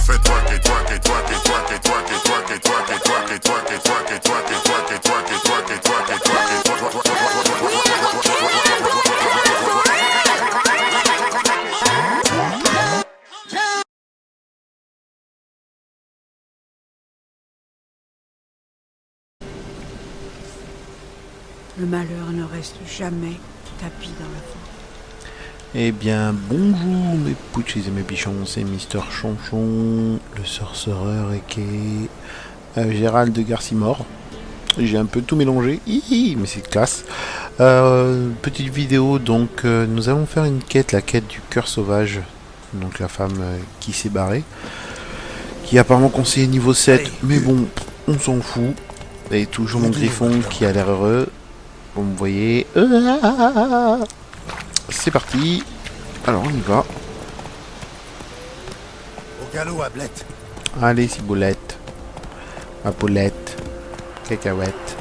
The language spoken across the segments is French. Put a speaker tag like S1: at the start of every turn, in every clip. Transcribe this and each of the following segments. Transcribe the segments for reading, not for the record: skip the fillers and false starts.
S1: fait twerk it, twerk it, twerk it, twerk it, twerk it, twerk it, twerk it, twerk it, twerk it, twerk it, twerk it, twerk it, twerk it, twerk it, twerk it, twerk it,
S2: Le malheur ne reste jamais tapis dans la forêt.
S3: Eh bien, bonjour mes pouchis et mes bichons, c'est Mister Chonchon, le sorcereur et qui est Gérald de Garcimore. J'ai un peu tout mélangé, mais c'est classe. Petite vidéo, donc nous allons faire une quête, la quête du cœur sauvage. Donc la femme qui s'est barrée, qui est apparemment conseillé niveau 7, mais bon, on s'en fout. Et toujours mon griffon qui a l'air heureux. Vous me voyez. C'est parti. Alors on y va.
S4: Au galop à blette.
S3: Allez ciboulette. Ma poulette. Cacahuète.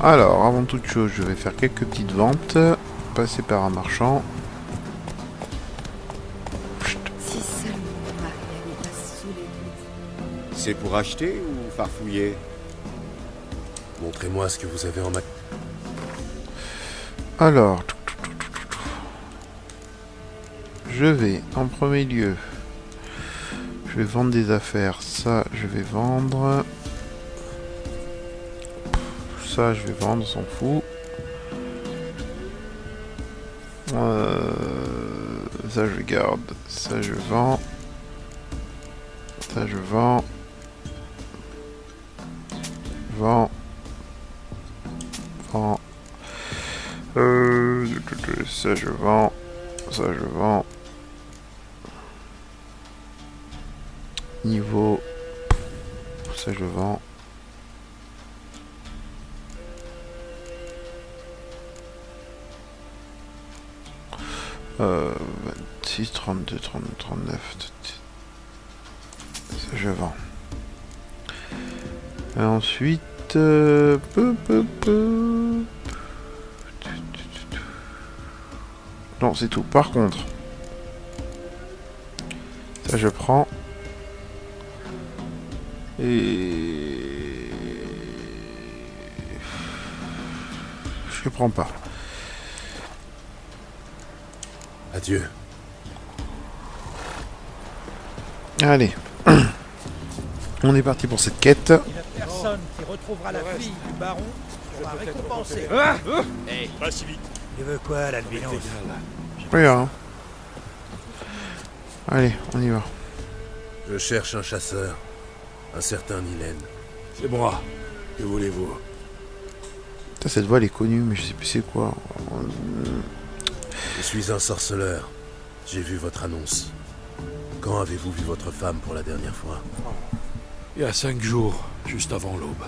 S3: Alors avant toute chose je vais faire quelques petites ventes. Passer par un marchand.
S2: Si seulement Maria n'est pas sous l'église.
S5: C'est pour acheter ou farfouiller?
S4: Montrez-moi ce que vous avez en main.
S3: Alors, je vais en premier lieu, je vais vendre des affaires. Ça, je vais vendre. Ça, je vais vendre, on s'en fout. Ça, je garde. Ça, je vends. Ça, je vends. Vends. Vends. Ça, je vends. Ça, je vends. Niveau. Ça, je vends. Euh, 26, 32, 30, 39. Ça, je vends. Et ensuite. Non, c'est tout. Par contre, ça je prends. Et je prends pas.
S4: Adieu.
S3: Allez. On est parti pour cette quête.
S6: La personne qui retrouvera la fille du baron sera récompensée.
S7: Hey, pas si vite.
S6: Tu veux quoi, l'albinos?
S3: Oui, hein. Allez, on y va.
S4: Je cherche un chasseur. Un certain Nilen.
S7: C'est moi. Que voulez-vous?
S3: Putain, cette voix elle est connue, mais je sais plus c'est quoi.
S4: Je suis un sorceleur. J'ai vu votre annonce. Quand avez-vous vu votre femme pour la dernière fois?
S7: Il y a 5 jours, juste avant l'aube.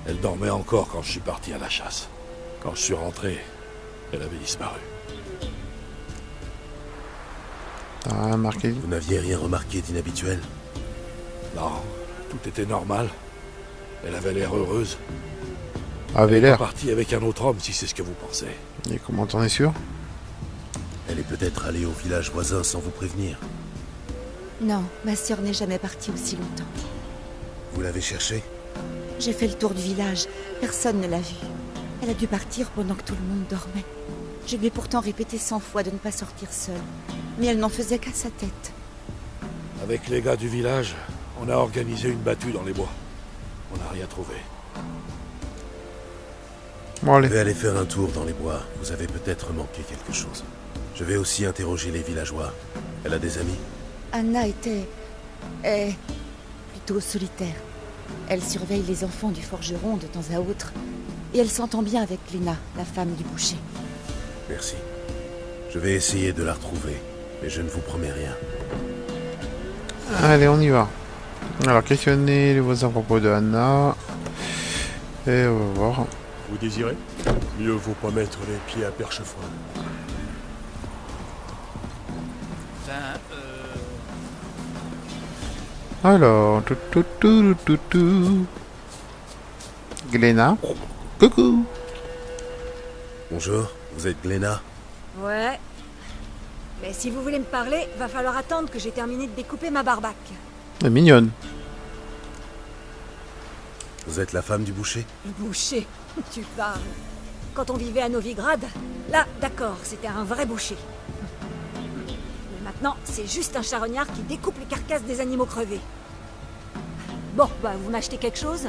S7: Elle dormait encore quand je suis parti à la chasse. Quand je suis rentré, elle avait disparu.
S3: Ah, marqué.
S4: Vous n'aviez rien remarqué d'inhabituel?
S7: Non, tout était normal. Elle avait l'air heureuse.
S3: Avait
S7: Elle est
S3: l'air.
S7: partie avec un autre homme, si c'est ce que vous pensez.
S3: Et comment t'en es sûr?
S4: Elle est peut-être allée au village voisin sans vous prévenir.
S8: Non, ma sœur n'est jamais partie aussi longtemps.
S4: Vous l'avez cherchée?
S8: J'ai fait le tour du village. Personne ne l'a vue. Elle a dû partir pendant que tout le monde dormait. Je lui ai pourtant répété 100 fois de ne pas sortir seule. Mais elle n'en faisait qu'à sa tête.
S7: Avec les gars du village, on a organisé une battue dans les bois. On n'a rien trouvé.
S3: Bon,
S4: Je
S3: allez.
S4: vais aller faire un tour dans les bois. Vous avez peut-être manqué quelque chose. Je vais aussi interroger les villageois. Elle a des amis?
S8: Anna est plutôt solitaire. Elle surveille les enfants du forgeron de temps à autre. Et elle s'entend bien avec Lena, la femme du boucher.
S4: Merci. Je vais essayer de la retrouver, mais je ne vous promets rien.
S3: Allez, on y va. Alors, questionner les voisins à propos de Anna. Et on va voir.
S9: Vous désirez? Mieux vaut pas mettre les pieds à perche froide.
S3: Alors, tout. Gléna. Coucou.
S4: Bonjour, vous êtes Gléna?
S10: Ouais. Mais si vous voulez me parler, va falloir attendre que j'ai terminé de découper ma barbaque.
S3: Elle est mignonne.
S4: Vous êtes la femme du boucher?
S10: Le boucher, tu parles. Quand on vivait à Novigrad, là, d'accord, c'était un vrai boucher. Mais maintenant, c'est juste un charognard qui découpe les carcasses des animaux crevés. Bon, bah, vous m'achetez quelque chose?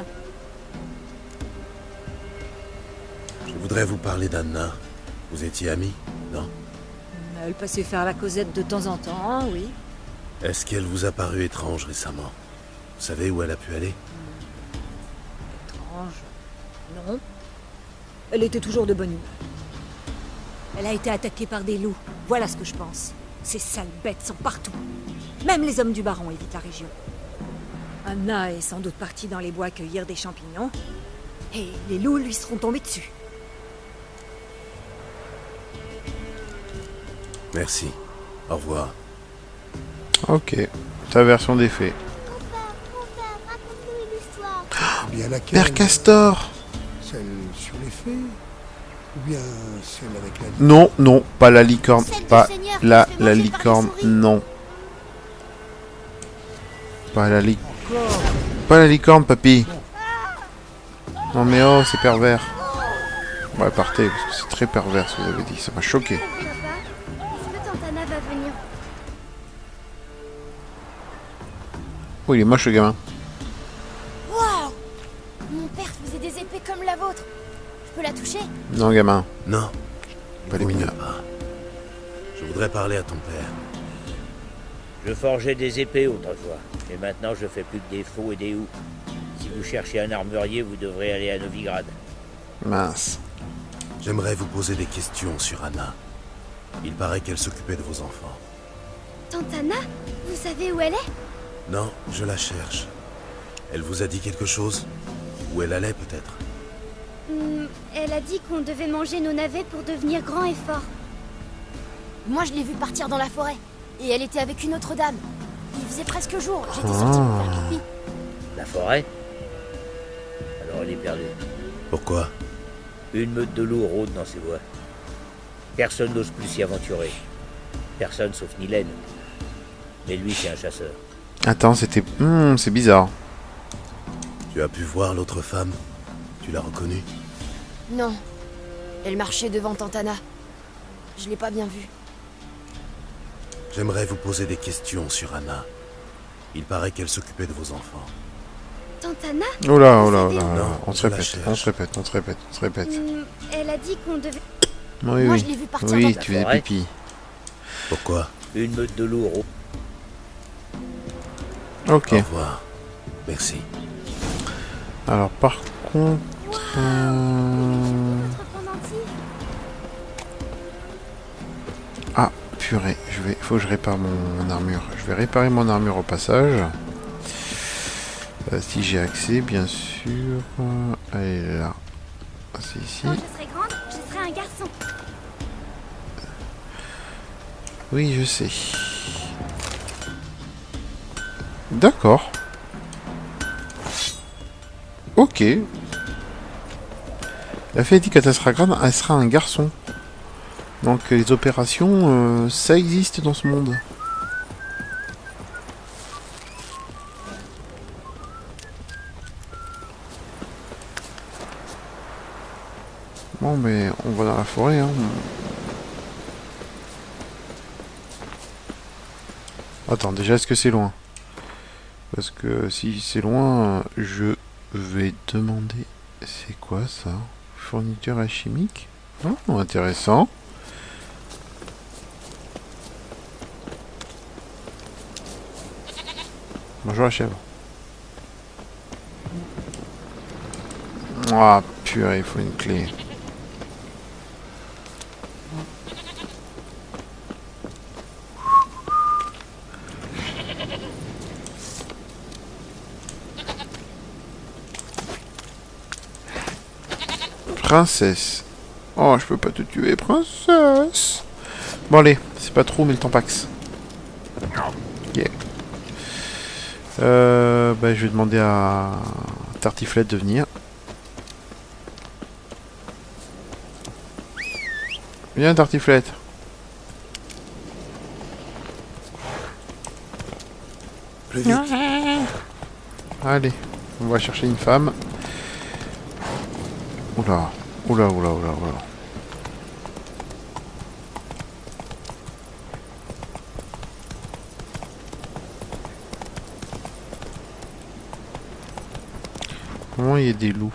S4: Je voudrais vous parler d'Anna. Vous étiez amis, non?
S10: Elle passait faire la causette de temps en temps, oui.
S4: Est-ce qu'elle vous a paru étrange récemment? Vous savez où elle a pu aller?
S10: Étrange. Non. Elle était toujours de bonne humeur. Elle a été attaquée par des loups. Voilà ce que je pense. Ces sales bêtes sont partout. Même les hommes du baron évitent la région. Anna est sans doute partie dans les bois cueillir des champignons. Et les loups lui seront tombés dessus.
S4: Merci. Au revoir.
S3: Ok. Ta version des faits.
S6: Raconte-nous une histoire.
S11: Eh bien laquelle?
S3: Père Castor!
S11: Celle sur les fées? Ou bien celle avec la...
S3: Non, non, pas la licorne.
S6: Celle du
S3: Pas
S6: Seigneur qui
S3: la
S6: se fait manger par les
S3: licorne,
S6: souris.
S3: non. Pas la licorne. Pas la licorne, papy. Non mais oh, c'est pervers. Ouais, partez, parce que c'est très pervers ce que vous avez dit. Ça m'a choqué.
S6: Papa, est-ce que Tante Anna va venir?
S3: Oh, il est moche le gamin.
S6: Waouh! Mon père faisait des épées comme la vôtre. Je peux la toucher?
S3: Non, gamin.
S4: Non.
S3: Pas les
S4: Vaut mieux
S3: mineurs.
S4: pas. Je voudrais parler à ton père.
S12: Je forgeais des épées autrefois, mais maintenant je fais plus que des faux et des houes. Si vous cherchez un armurier, vous devrez aller à Novigrad.
S3: Mince.
S4: J'aimerais vous poser des questions sur Anna. Il paraît qu'elle s'occupait de vos enfants.
S6: Tante Anna? Vous savez où elle est?
S4: Non, je la cherche. Elle vous a dit quelque chose? Où elle allait peut-être?
S6: Elle a dit qu'on devait manger nos navets pour devenir grand et fort. Moi, je l'ai vue partir dans la forêt. Et elle était avec une autre dame. Il faisait presque jour. J'étais sortie pour faire pipi.
S12: La forêt? Alors elle est perdue.
S4: Pourquoi?
S12: Une meute de loups rôde dans ces bois. Personne n'ose plus s'y aventurer. Personne sauf Nilène. Mais lui, c'est un chasseur.
S3: Attends, c'était... c'est bizarre.
S4: Tu as pu voir l'autre femme? Tu l'as reconnue?
S13: Non. Elle marchait devant Tante Anna. Je l'ai pas bien vue.
S4: J'aimerais vous poser des questions sur Anna. Il paraît qu'elle s'occupait de vos enfants.
S6: Tante Anna?
S3: Oh là, oh là, oh là.
S4: Non,
S3: On se
S4: je la
S3: répète,
S4: cherche.
S3: on se répète, on se répète, on se répète.
S6: Elle a dit qu'on devait...
S3: Oui,
S6: Moi,
S3: oui.
S6: je l'ai vue partir
S3: Oui,
S6: dans
S3: tu faisais
S12: forêt.
S3: pipi.
S4: Pourquoi?
S12: Une meute de loups rôde.
S3: Ok.
S4: Au revoir. Merci.
S3: Alors, par contre...
S6: Notre pendentif.
S3: Ah, purée. Faut que je répare mon armure. Je vais réparer mon armure au passage. Si j'ai accès, bien sûr. Elle est là. C'est ici.
S6: Quand je serai grande, je serai un garçon.
S3: Oui, je sais. D'accord. Ok. La fée a dit quand elle sera grande, elle sera un garçon. Donc les opérations, ça existe dans ce monde. Bon, mais on va dans la forêt, hein. Attends, déjà, est-ce que c'est loin? Parce que si c'est loin, je vais demander... C'est quoi, ça? Fourniture alchimique? Oh, intéressant. Bonjour la chèvre. Ah, purée, il faut une clé. Princesse. Oh, je peux pas te tuer, princesse. Bon, allez, c'est pas trop, mais le temps paxe. Yeah. Bah, je vais demander à Tartiflette de venir. Viens, Tartiflette.
S9: peu vite.
S3: Allez, on va chercher une femme. Oula, oula, oula, oula, oula. Comment il y a des loups?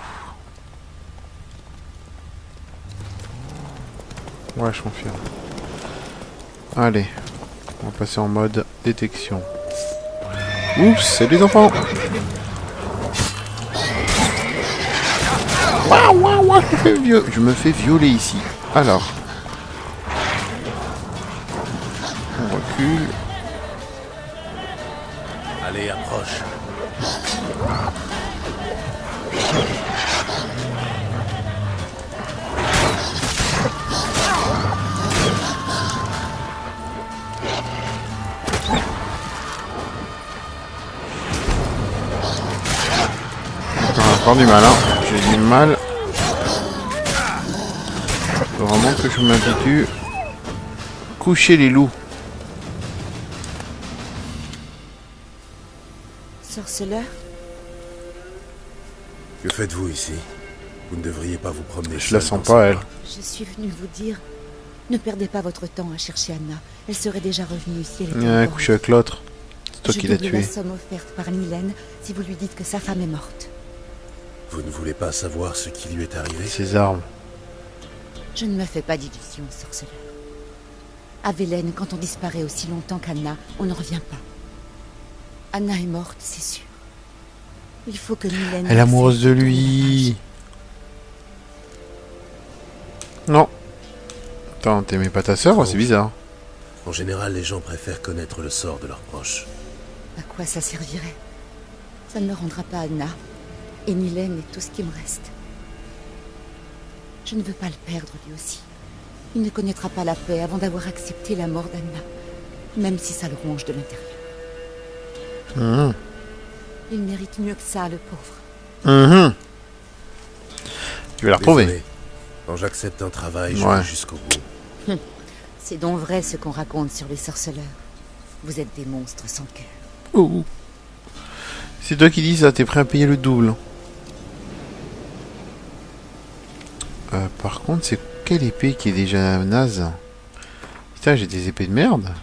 S3: Ouais, je confirme. Allez, on va passer en mode détection. Oups, c'est les enfants. Waouh, waouh, waouh, je me fais violer ici. Alors. On recule.
S4: Allez, approche.
S3: Encore du mal, hein. J'ai du mal. Faut vraiment que je m'habitue. Coucher les loups.
S8: Sorceleur?
S4: Que faites-vous ici? Vous ne devriez pas vous promener.
S3: Je la sens pas, elle.
S8: Je suis venue vous dire, ne perdez pas votre temps à chercher Anna. Elle serait déjà revenue ici. Elle
S3: Il a couché avec l'autre. C'est toi qui l'as tué.
S8: Je double la somme offerte par Mylène si vous lui dites que sa femme est morte.
S4: Vous ne voulez pas savoir ce qui lui est arrivé?
S3: Ses armes.
S8: Je ne me fais pas d'illusions, sorceleur. À Velen, quand on disparaît aussi longtemps qu'Anna, on ne revient pas. Anna est morte, c'est sûr. Il faut que Mylène...
S3: Elle est amoureuse de lui. Non. Attends, t'aimais pas ta sœur? C'est bizarre.
S4: En général, les gens préfèrent connaître le sort de leurs proches.
S8: À quoi ça servirait? Ça ne me rendra pas Anna. Et Mylène est tout ce qui me reste. Je ne veux pas le perdre, lui aussi. Il ne connaîtra pas la paix avant d'avoir accepté la mort d'Anna, même si ça le ronge de l'intérieur. Il mérite mieux que ça, le pauvre.
S3: Tu vas la retrouver.
S4: Désolé. Quand j'accepte un travail, je vais jusqu'au bout.
S8: C'est donc vrai ce qu'on raconte sur les sorceleurs. Vous êtes des monstres sans cœur.
S3: Oh. C'est toi qui dis ça, t'es prêt à payer le double. Par contre, c'est quelle épée qui est déjà naze? Putain, j'ai des épées de merde.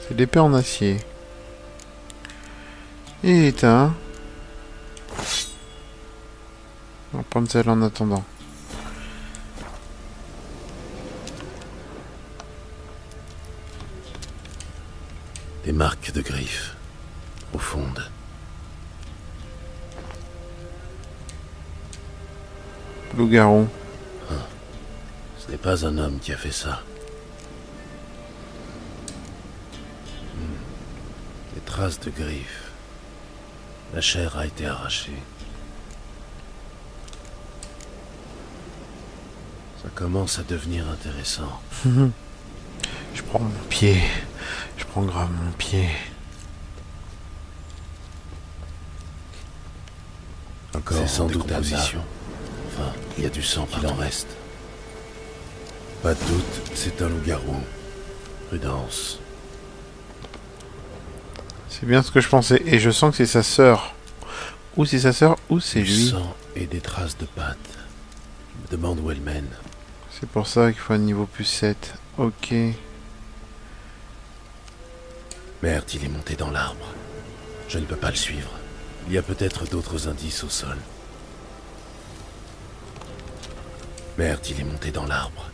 S3: C'est l'épée en acier. Et éteint. On va prendre celle en attendant.
S4: Des marques de griffes. Profondes.
S3: Loup-garou.
S4: Ce n'est pas un homme qui a fait ça. Des traces de griffes. La chair a été arrachée. Ça commence à devenir intéressant.
S3: Je prends mon pied. Je prends grave mon pied.
S4: Encore c'est sans doute position. Enfin, il y a du sang qu'il en reste. Pas de doute, c'est un loup-garou. Prudence.
S3: C'est bien ce que je pensais. Et je sens que c'est sa sœur. Ou c'est sa sœur, ou c'est lui.
S4: Du sang et des traces de pattes. Je me demande où elle mène.
S3: C'est pour ça qu'il faut un niveau plus 7. Ok.
S4: Merde, il est monté dans l'arbre. Je ne peux pas le suivre. Il y a peut-être d'autres indices au sol. Merde, il est monté dans l'arbre.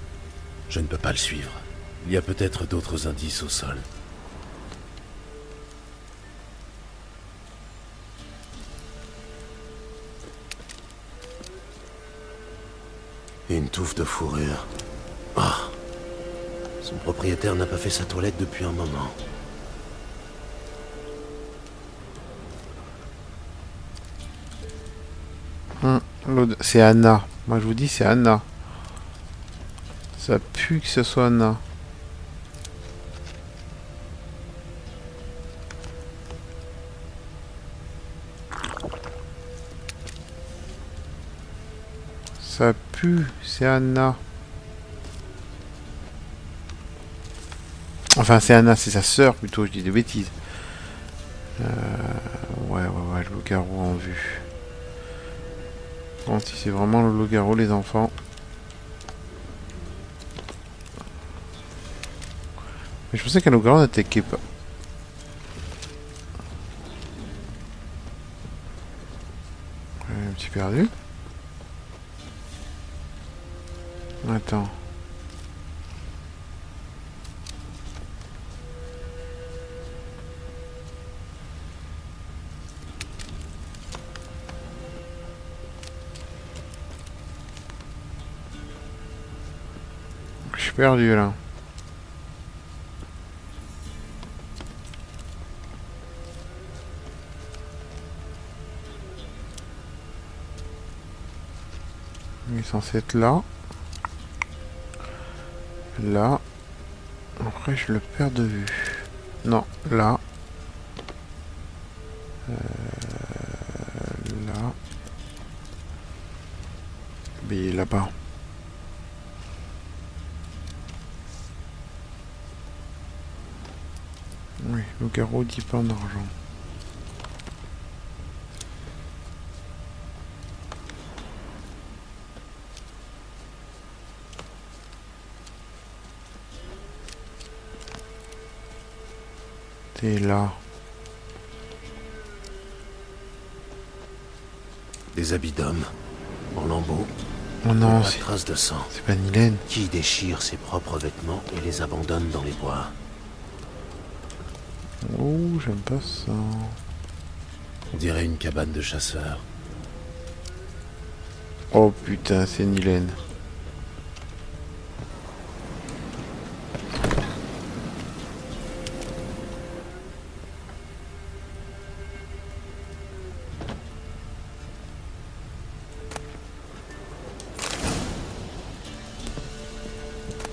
S4: Je ne peux pas le suivre. Il y a peut-être d'autres indices au sol. Une touffe de fourrure. Ah. Son propriétaire n'a pas fait sa toilette depuis un moment.
S3: C'est Anna. Moi je vous dis c'est Anna. Ça pue que ce soit Anna. Ça pue, c'est Anna. Enfin c'est Anna, c'est sa sœur plutôt, je dis des bêtises. Ouais, le loup-garou en vue. Bon, si c'est vraiment le loup-garou, les enfants. Mais je pensais qu'un loup-garou n'attaquait pas. Un petit perdu. Attends. Je suis perdu là. Il est censé être là. Là. Après je le perds de vue. Non, là. Là. Mais il est là-bas. Oui, le garrot 10 points d'argent. T'es là.
S4: Des habits d'hommes, en lambeaux.
S3: Oh non,
S4: pas de traces de sang.
S3: C'est pas Nilène.
S4: Qui déchire ses propres vêtements et les abandonne dans les bois.
S3: Oh, j'aime pas ça.
S4: On dirait une cabane de chasseurs.
S3: Oh putain, c'est Nilène.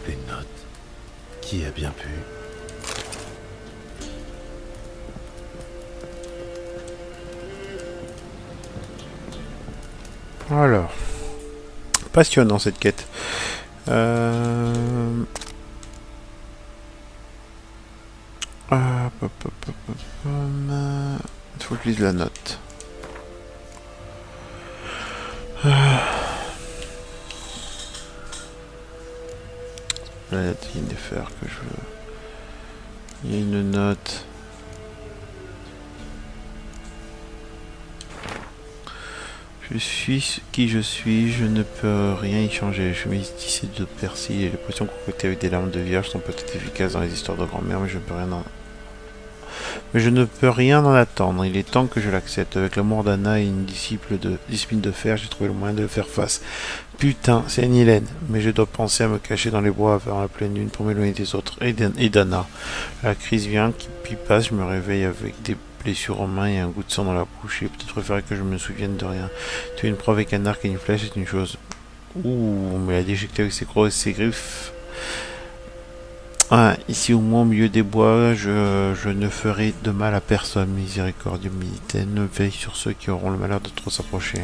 S4: Les notes. Qui a bien pu?
S3: Alors, passionnant cette quête. Il faut que je lise la note. La ligne des fers que je veux. Il y a une note. Je suis qui je suis, je ne peux rien y changer. Je mets ici de persil et les potions concoctées avec des larmes de vierge sont peut-être efficaces dans les histoires de grand-mère, mais je ne peux rien en attendre. Il est temps que je l'accepte. Avec l'amour d'Anna et une discipline de fer, j'ai trouvé le moyen de faire face. Putain, c'est Nilène. Mais je dois penser à me cacher dans les bois avant la pleine lune pour m'éloigner des autres et d'Anna. La crise vient, puis passe, je me réveille avec des blessure en main et un goût de sang dans la bouche. Il est peut-être préféré que je me souvienne de rien. Tu es une proie avec un arc et une flèche, c'est une chose. Ouh, mais elle a déjecté avec ses grosses et ses griffes. Ah, ici au moins au milieu des bois, je ne ferai de mal à personne. Miséricordieux Militaine, veille sur ceux qui auront le malheur de trop s'approcher.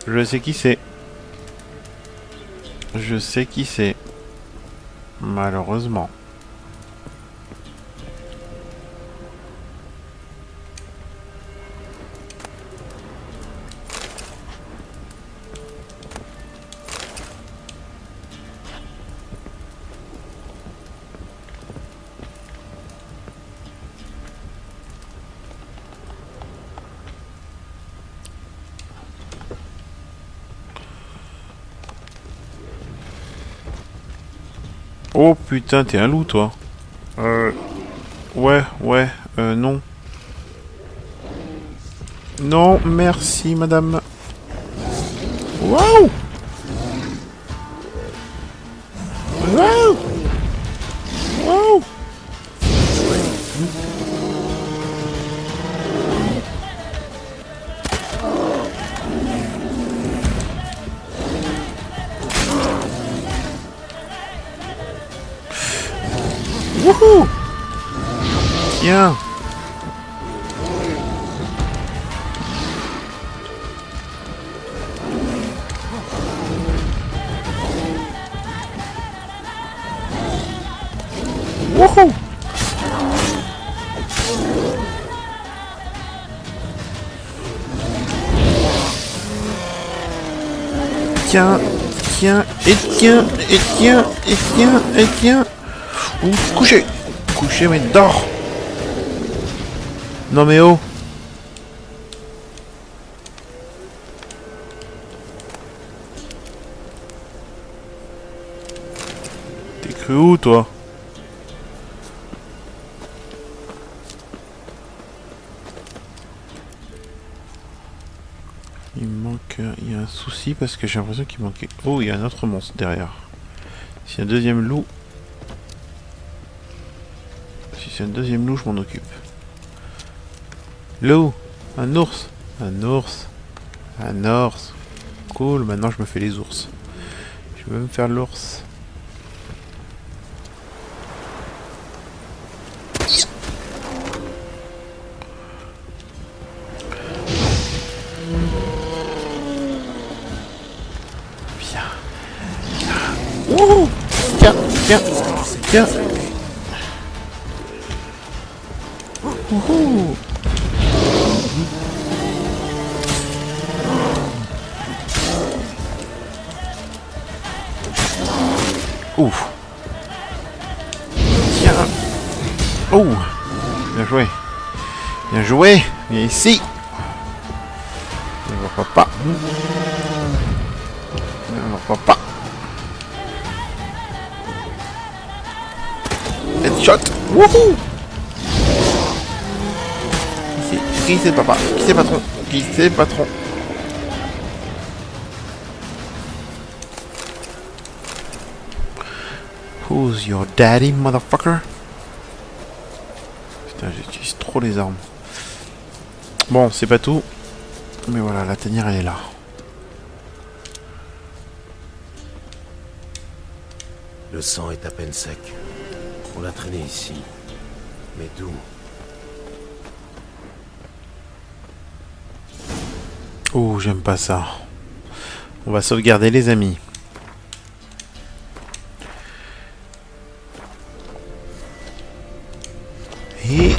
S3: Je sais qui c'est. Je sais qui c'est. Malheureusement. Oh putain, t'es un loup toi. Ouais, non. Non, merci madame. Waouh! Waouh! Waouh! Wouhou! Tiens! Wouhou! tiens, tiens, et tiens, et tiens, et tiens, et tiens. Ou coucher. Coucher, mais dors. Non mais oh. T'es cru où, toi? Il manque... Il y a un souci parce que j'ai l'impression qu'il manquait... Oh, il y a un autre monstre derrière. S'il y a un deuxième loup... Si c'est un deuxième loup, je m'en occupe. Loup! Un ours! Un ours! Un ours! Cool, maintenant je me fais les ours. Je veux me faire l'ours. Wouhou! Tiens, tiens, tiens. Wouhou! Ouf! Tiens! Oh! Bien joué! Bien joué! Viens ici! Ne vois pas! Ne vois pas! Headshot! Wouhou! Qui c'est papa? Qui c'est patron? Qui c'est patron? Who's your daddy, motherfucker? Putain, j'utilise trop les armes. Bon, c'est pas tout. Mais voilà, la tanière, elle est là.
S4: Le sang est à peine sec. On l'a traîné ici. Mais d'où?
S3: Oh, j'aime pas ça. On va sauvegarder les amis. Et...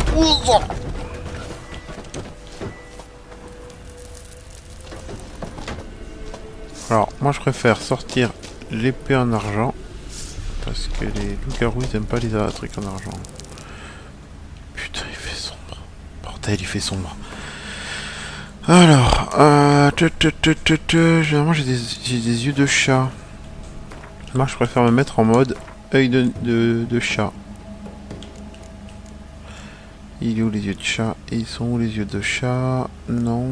S3: Alors, moi je préfère sortir l'épée en argent. Parce que les loups-garous ils aiment pas les trucs en argent. Putain, il fait sombre. Bordel, il fait sombre. Alors, généralement j'ai des yeux de chat. Moi je préfère me mettre en mode œil de chat. Il est où les yeux de chat? Ils sont où les yeux de chat? Non.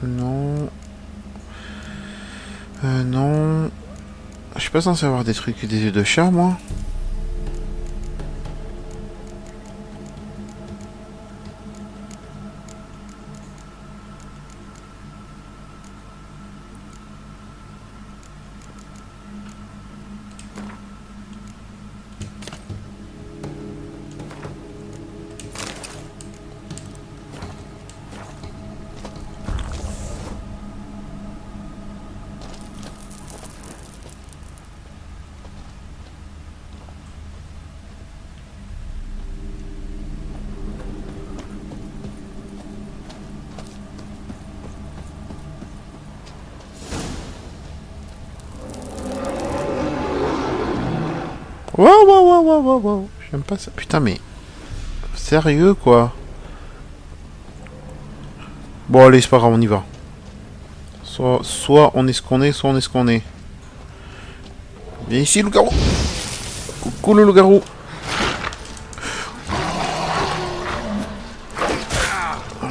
S3: Non. Non. Je suis pas censé avoir des trucs des yeux de chat, moi. Wow. J'aime pas ça. Putain, mais... Sérieux, quoi. Bon, allez, c'est pas grave, on y va. Soit on est ce qu'on est, soit on est ce qu'on est. Viens ici, loup-garou. Coucou, le loup-garou. Oh,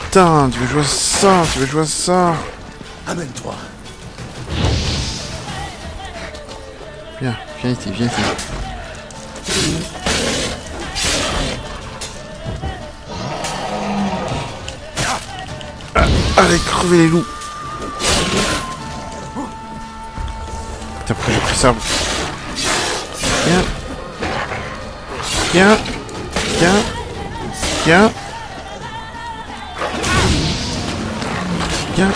S3: putain, tu veux jouer à ça? Tu veux jouer à ça?
S4: Amène-toi.
S3: Viens ici, viens ici. Allez, crevez les loups. Putain, pourquoi j'ai pris ça? Viens. Viens. Viens. Viens. Viens.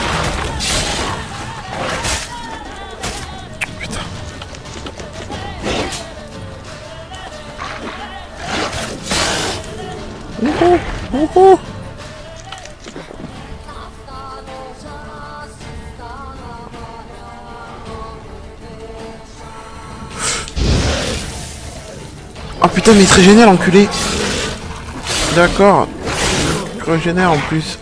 S3: Oh putain, mais il se régénère, l'enculé. D'accord. Il se régénère en plus.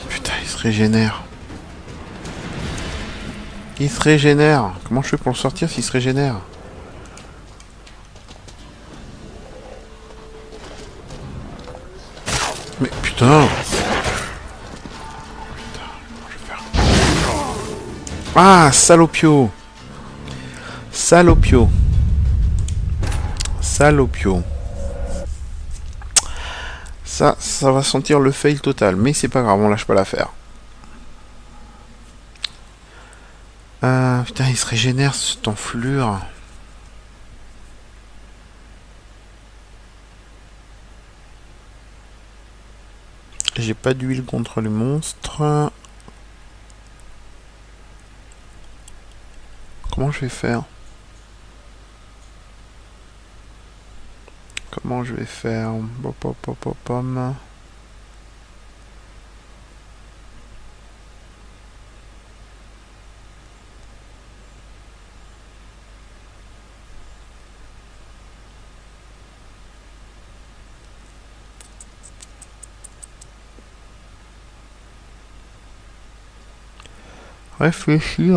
S3: Putain, il se régénère. Il se régénère. Comment je fais pour le sortir s'il se régénère? Mais putain. Ah, salopio. Salopio. Salopio. Ça va sentir le fail total. Mais c'est pas grave, on lâche pas l'affaire. Putain, il se régénère, cette enflure. J'ai pas d'huile contre les monstres. Comment je vais faire? Comment je vais faire? Pom. Réfléchis.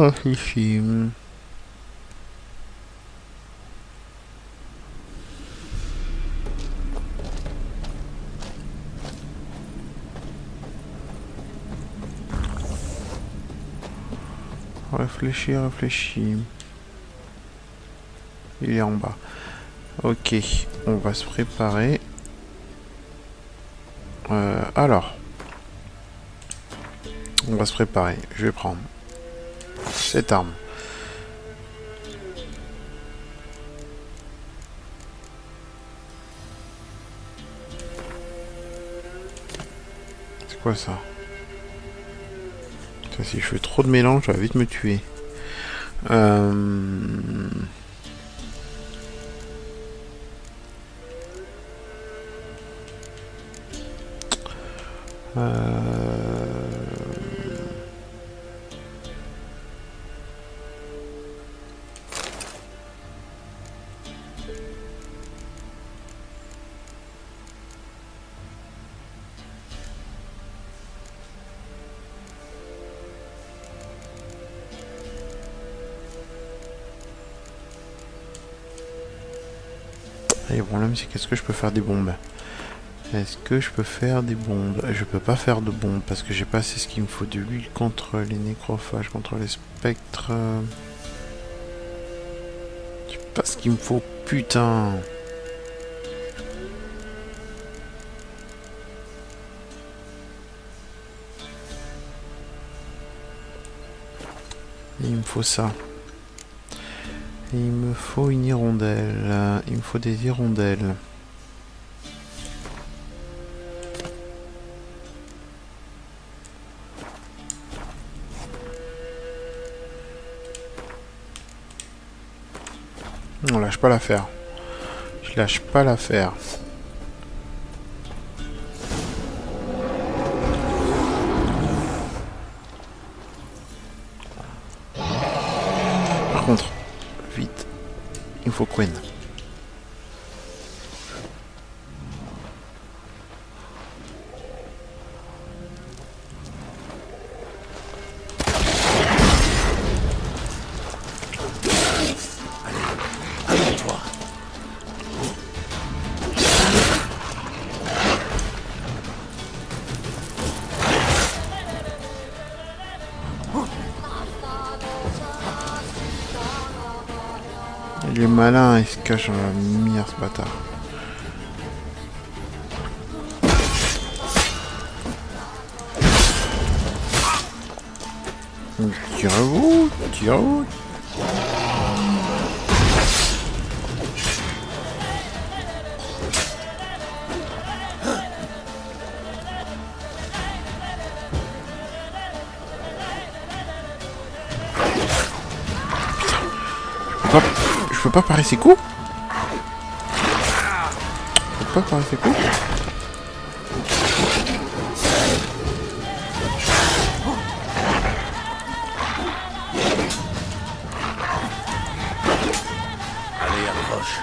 S3: Réfléchis. Il est en bas. Ok, on va se préparer. Alors. On va se préparer. Je vais prendre cette arme. C'est quoi ça? Ça, si je fais trop de mélange, ça va vite me tuer. Et le problème, c'est qu'est-ce que je peux faire des bombes? Est-ce que je peux faire des bombes? Je peux pas faire de bombes parce que j'ai pas assez ce qu'il me faut de l'huile contre les nécrophages, contre les spectres. J'ai pas ce qu'il me faut, putain. Il me faut ça. Il me faut une hirondelle. Il me faut des hirondelles. On lâche pas l'affaire. Je lâche pas l'affaire. Par contre, vite, il faut Quen. Il est malin, il se cache dans la lumière, ce bâtard. Tirez-vous, tirez-vous. peux pas parer ses coups? Je peux pas parer ses coups?
S12: Allez, approche.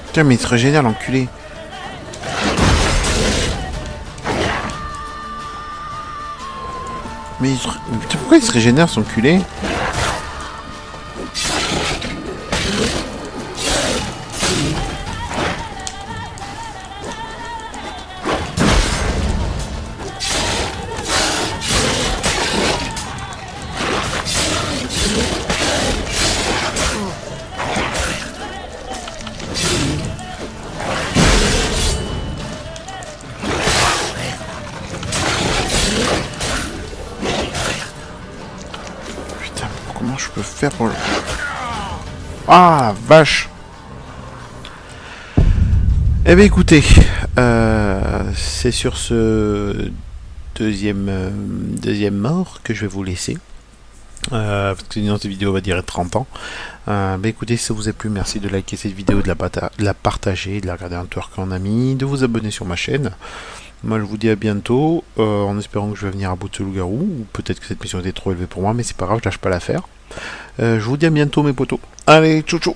S3: Putain, mais il se régénère, l'enculé. Mais il se... Putain, pourquoi il se régénère, son culé? Comment je peux faire pour le... Ah, vache. Eh bien, écoutez, c'est sur ce deuxième mort que je vais vous laisser. Parce que sinon cette vidéo va durer 30 ans. Écoutez, si ça vous a plu, merci de liker cette vidéo, de la partager, de la regarder un tour en ami, de vous abonner sur ma chaîne. Moi je vous dis à bientôt, en espérant que je vais venir à bout de ce loup-garou, ou peut-être que cette mission était trop élevée pour moi, mais c'est pas grave, je lâche pas l'affaire. Je vous dis à bientôt mes potos. Allez, tchou tchou.